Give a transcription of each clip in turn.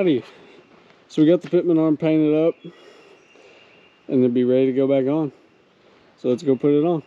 Alrighty, so we got the pitman arm painted up and it'll be ready to go back on. So let's go put it on.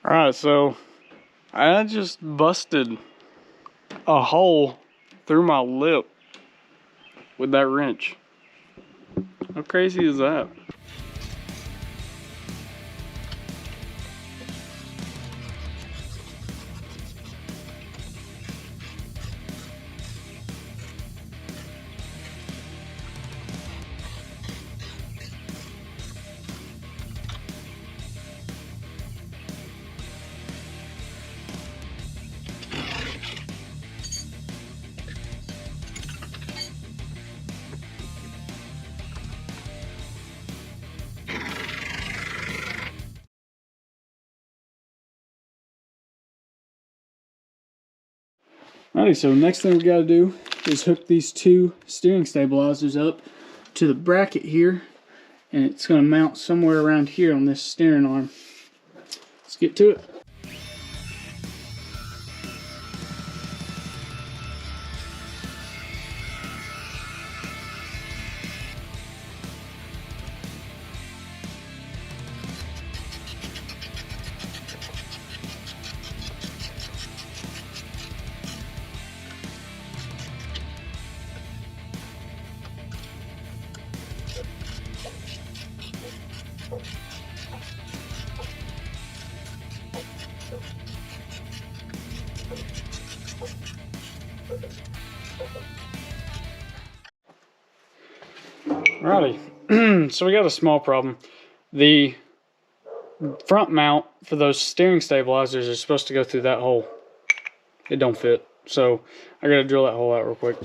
Alright, so I just busted a hole through my lip with that wrench. How crazy is that? Alrighty, so next thing we got to do is hook these two steering stabilizers up to the bracket here, and it's going to mount somewhere around here on this steering arm. Let's get to it. Alrighty, so we got a small problem. The front mount for those steering stabilizers is supposed to go through that hole. It don't fit, so I gotta drill that hole out real quick.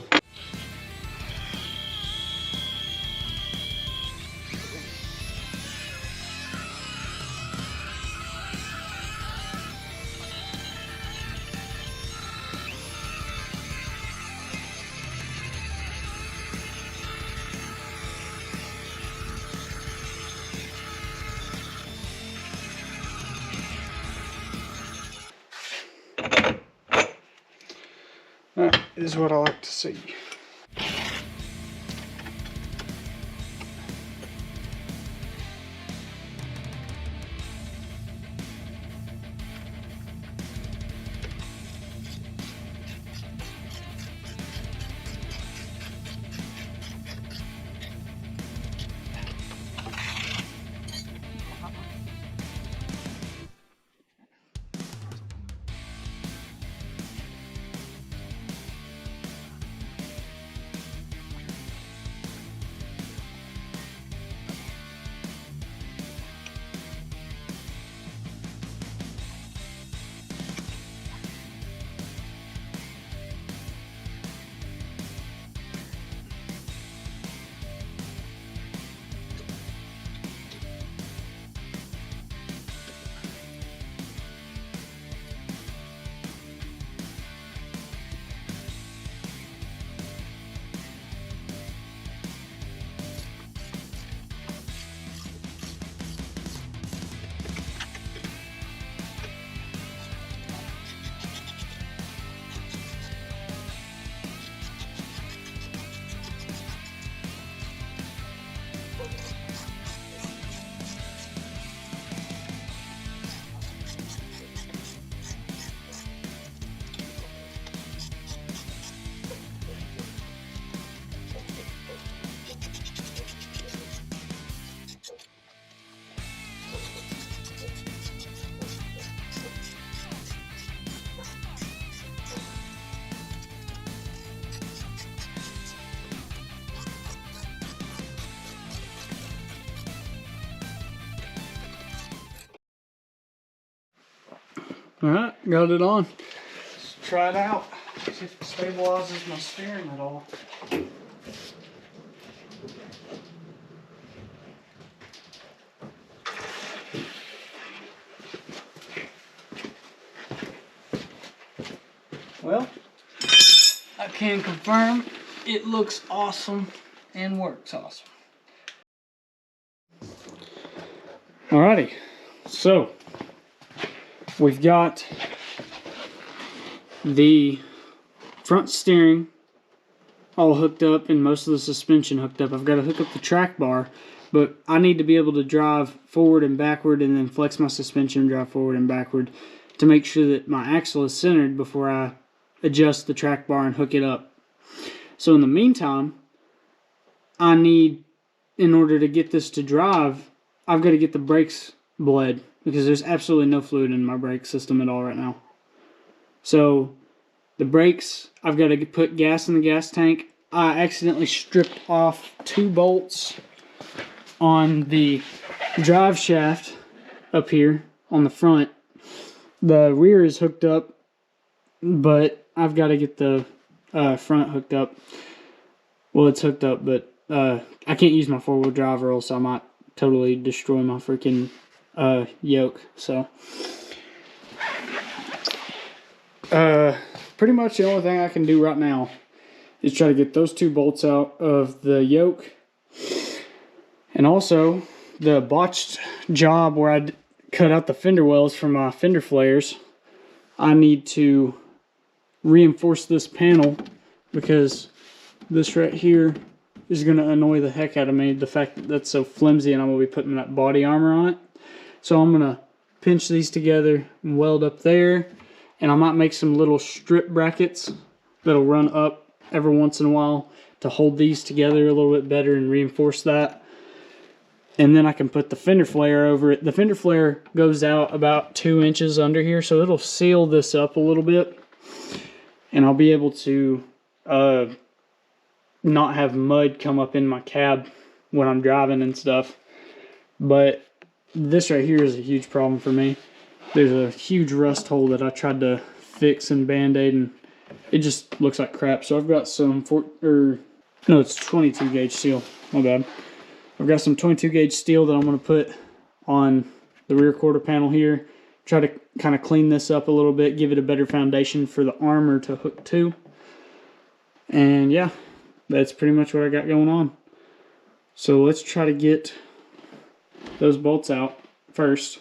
That is what I like to see. Alright, got it on. Let's try it out. See if it stabilizes my steering at all. Well, I can confirm it looks awesome and works awesome. Alrighty, so we've got the front steering all hooked up and most of the suspension hooked up. I've got to hook up the track bar, but I need to be able to drive forward and backward and then flex my suspension and drive forward and backward to make sure that my axle is centered before I adjust the track bar and hook it up. So in the meantime, I need, in order to get this to drive, I've got to get the brakes bled because there's absolutely no fluid in my brake system at all right now. So the brakes, I've got to put gas in the gas tank. I accidentally stripped off 2 bolts on the drive shaft up here on the front. The rear is hooked up, but I've got to get the front hooked up. Well, it's hooked up, but I can't use my 4-wheel drive or else I might totally destroy my freaking yoke. So pretty much the only thing I can do right now is try to get those 2 bolts out of the yoke. And also the botched job where I cut out the fender wells from my fender flares. I need to reinforce this panel because this right here is going to annoy the heck out of me, the fact that that's so flimsy and I'm going to be putting that body armor on it. So I'm going to pinch these together and weld up there, and I might make some little strip brackets that'll run up every once in a while to hold these together a little bit better and reinforce that. And then I can put the fender flare over it. The fender flare goes out about 2 inches under here, so it'll seal this up a little bit. And I'll be able to not have mud come up in my cab when I'm driving and stuff. But this right here is a huge problem for me. There's a huge rust hole that I tried to fix and band-aid, and it just looks like crap. So I've got some, it's 22 gauge steel, my bad. I've got some 22 gauge steel that I'm going to put on the rear quarter panel here. Try to kind of clean this up a little bit, give it a better foundation for the armor to hook to. And yeah, that's pretty much what I got going on. So let's try to get those bolts out first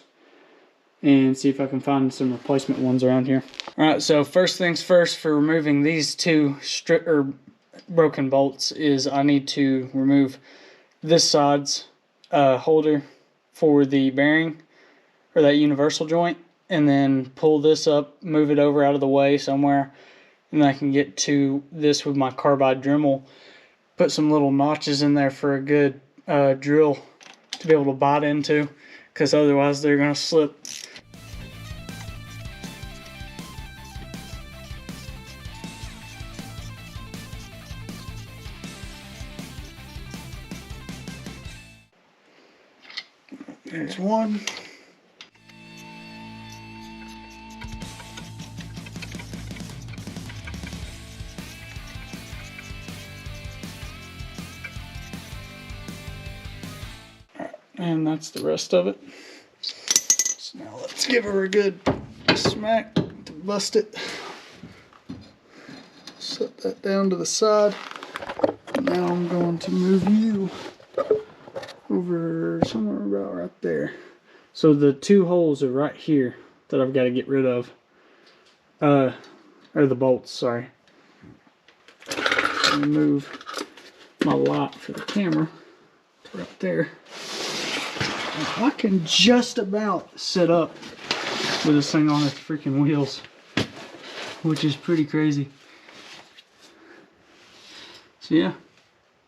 and see if I can find some replacement ones around here. Alright, so first things first, for removing these 2 broken bolts is I need to remove this side's holder for the bearing, or that universal joint, and then pull this up, move it over out of the way somewhere, and then I can get to this with my carbide Dremel, put some little notches in there for a good drill to be able to bite into, because otherwise they're going to slip. There's one. And that's the rest of it. So now let's give her a good smack to bust it. Set that down to the side. Now I'm going to move you over somewhere about right there. So the 2 holes are right here that I've got to get rid of. Or the bolts, sorry. Move my light for the camera to right there. I can just about set up with this thing on its freaking wheels, which is pretty crazy. So yeah,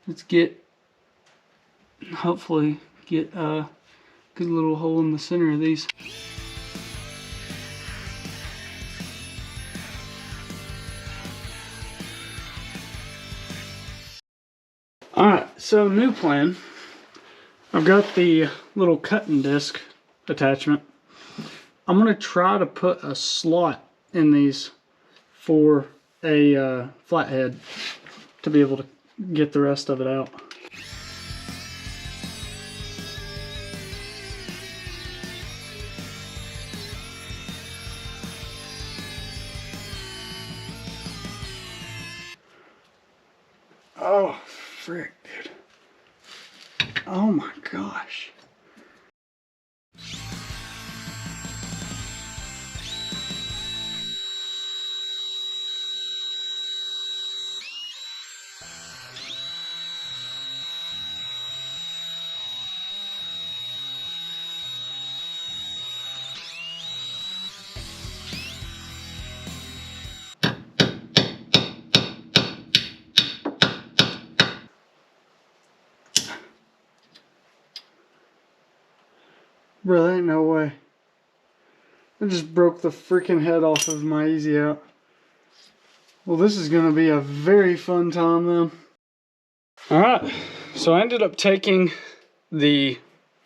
let's hopefully get a good little hole in the center of these. Alright, so new plan. I've got the little cutting disc attachment, I'm going to try to put a slot in these for a flathead to be able to get the rest of it out. Oh, frick, dude. Oh my gosh. Bro, that ain't no way. I just broke the freaking head off of my Easy Out. Well, this is going to be a very fun time then. Alright, so I ended up taking the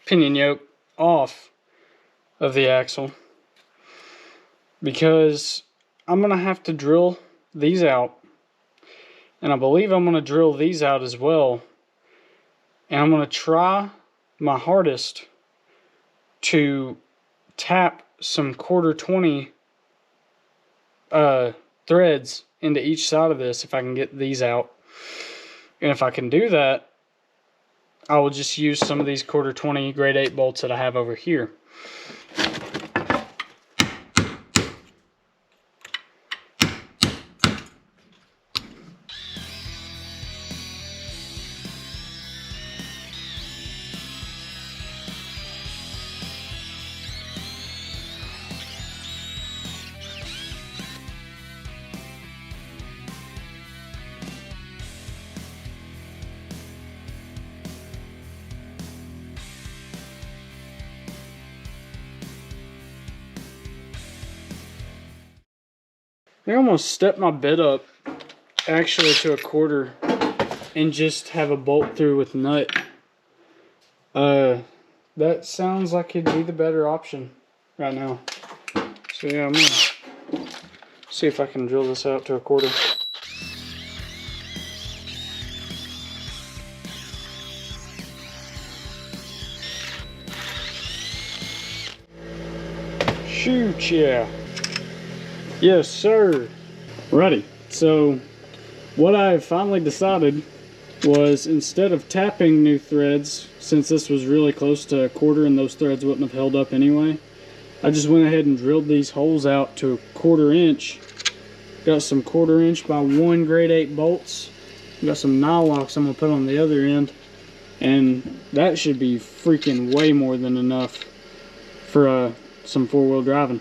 pinion yoke off of the axle because I'm going to have to drill these out. And I believe I'm going to drill these out as well. And I'm going to try my hardest to tap some 1/4-20 threads into each side of this if I can get these out. And if I can do that, I will just use some of these 1/4-20 grade 8 bolts that I have over here. I almost stepped my bit up actually to 1/4 and just have a bolt through with nut. That sounds like it'd be the better option right now. So yeah, I'm gonna see if I can drill this out to 1/4. Shoot, yeah. Yes, sir. Righty. So what I finally decided was, instead of tapping new threads, since this was really close to 1/4 and those threads wouldn't have held up anyway, I just went ahead and drilled these holes out to 1/4 inch. Got some 1/4 inch by 1 grade 8 bolts. Got some nylocks I'm gonna put on the other end, and that should be freaking way more than enough for some 4-wheel driving.